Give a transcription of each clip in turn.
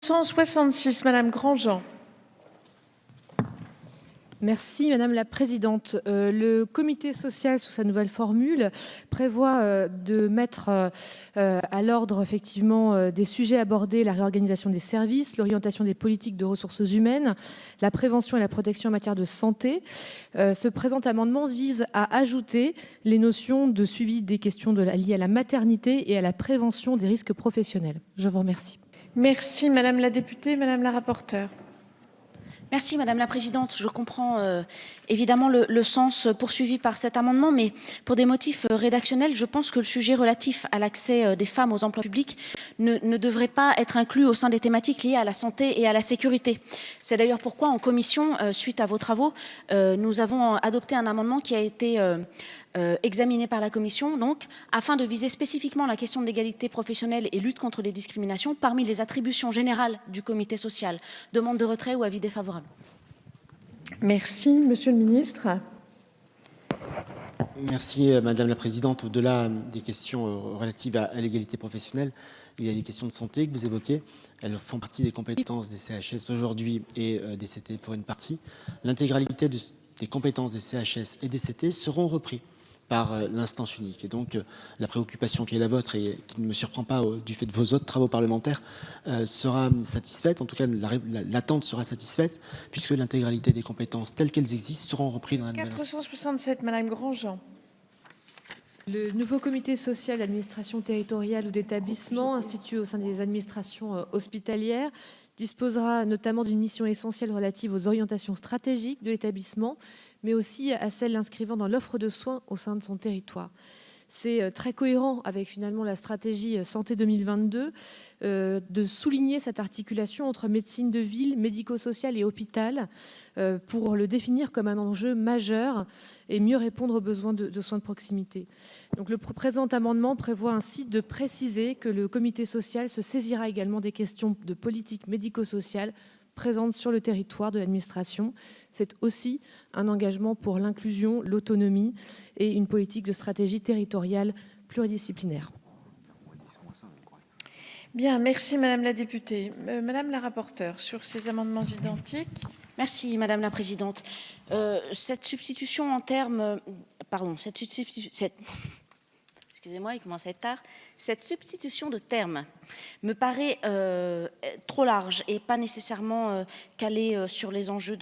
166, Madame Grandjean. Merci Madame la Présidente. Le comité social, sous sa nouvelle formule, prévoit de mettre à l'ordre effectivement des sujets abordés, la réorganisation des services, l'orientation des politiques de ressources humaines, la prévention et la protection en matière de santé. Ce présent amendement vise à ajouter les notions de suivi des questions liées à la maternité et à la prévention des risques professionnels. Je vous remercie. Merci Madame la députée, Madame la rapporteure. Merci Madame la Présidente. Je comprends évidemment le sens poursuivi par cet amendement, mais pour des motifs rédactionnels, je pense que le sujet relatif à l'accès des femmes aux emplois publics ne devrait pas être inclus au sein des thématiques liées à la santé et à la sécurité. C'est d'ailleurs pourquoi en commission, suite à vos travaux, nous avons adopté un amendement qui a été examiné par la Commission, donc, afin de viser spécifiquement la question de l'égalité professionnelle et lutte contre les discriminations parmi les attributions générales du comité social. Demande de retrait ou avis défavorable. Merci. Monsieur le ministre. Merci Madame la Présidente. Au-delà des questions relatives à l'égalité professionnelle, il y a les questions de santé que vous évoquez. Elles font partie des compétences des CHS aujourd'hui et des CT pour une partie. L'intégralité des compétences des CHS et des CT seront repris par l'instance unique. Et donc, la préoccupation qui est la vôtre et qui ne me surprend pas du fait de vos autres travaux parlementaires sera satisfaite. En tout cas, l'attente sera satisfaite puisque l'intégralité des compétences telles qu'elles existent seront reprises dans la nouvelle instance. 467, Madame Grandjean. Le nouveau comité social d'administration territoriale ou d'établissement institué au sein des administrations hospitalières disposera notamment d'une mission essentielle relative aux orientations stratégiques de l'établissement, mais aussi à celles inscrivant dans l'offre de soins au sein de son territoire. C'est très cohérent avec finalement la stratégie Santé 2022 de souligner cette articulation entre médecine de ville, médico-social et hôpital pour le définir comme un enjeu majeur et mieux répondre aux besoins de soins de proximité. Donc le présent amendement prévoit ainsi de préciser que le comité social se saisira également des questions de politique médico-sociale présentes sur le territoire de l'administration. C'est aussi un engagement pour l'inclusion, l'autonomie et une politique de stratégie territoriale pluridisciplinaire. Bien, merci Madame la députée. Madame la rapporteure, sur ces amendements identiques. Merci Madame la Présidente. Cette substitution en termes... Excusez-moi, il commence à être tard. Cette substitution de termes me paraît trop large et pas nécessairement calée sur les enjeux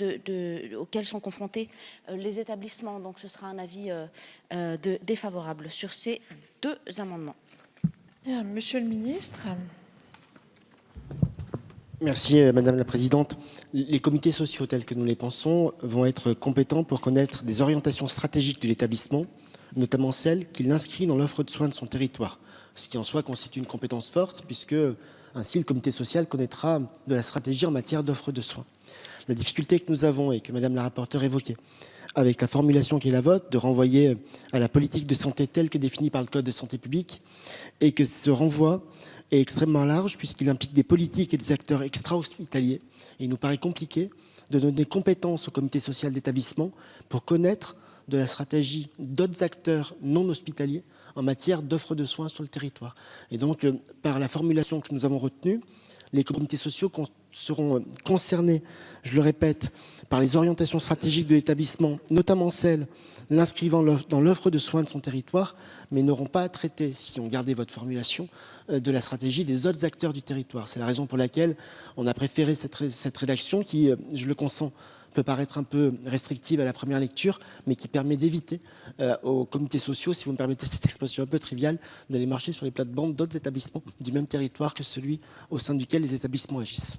auxquels sont confrontés les établissements. Donc ce sera un avis défavorable sur ces deux amendements. Bien, Monsieur le ministre. Merci Madame la Présidente. Les comités sociaux tels que nous les pensons vont être compétents pour connaître des orientations stratégiques de l'établissement, notamment celles qu'il inscrit dans l'offre de soins de son territoire, ce qui en soi constitue une compétence forte puisque ainsi le comité social connaîtra de la stratégie en matière d'offre de soins. La difficulté que nous avons et que Madame la rapporteure évoquait avec la formulation qui est la vôtre de renvoyer à la politique de santé telle que définie par le Code de santé publique et que ce renvoi est extrêmement large puisqu'il implique des politiques et des acteurs extra-hospitaliers. Et il nous paraît compliqué de donner compétence au comité social d'établissement pour connaître de la stratégie d'autres acteurs non hospitaliers en matière d'offre de soins sur le territoire. Et donc, par la formulation que nous avons retenue, les comités sociaux seront concernés, je le répète, par les orientations stratégiques de l'établissement, notamment celles l'inscrivant dans l'offre de soins de son territoire, mais n'auront pas à traiter, si on gardait votre formulation, de la stratégie des autres acteurs du territoire. C'est la raison pour laquelle on a préféré cette rédaction qui, je le consens, peut paraître un peu restrictive à la première lecture, mais qui permet d'éviter aux comités sociaux, si vous me permettez cette expression un peu triviale, d'aller marcher sur les plates-bandes d'autres établissements du même territoire que celui au sein duquel les établissements agissent.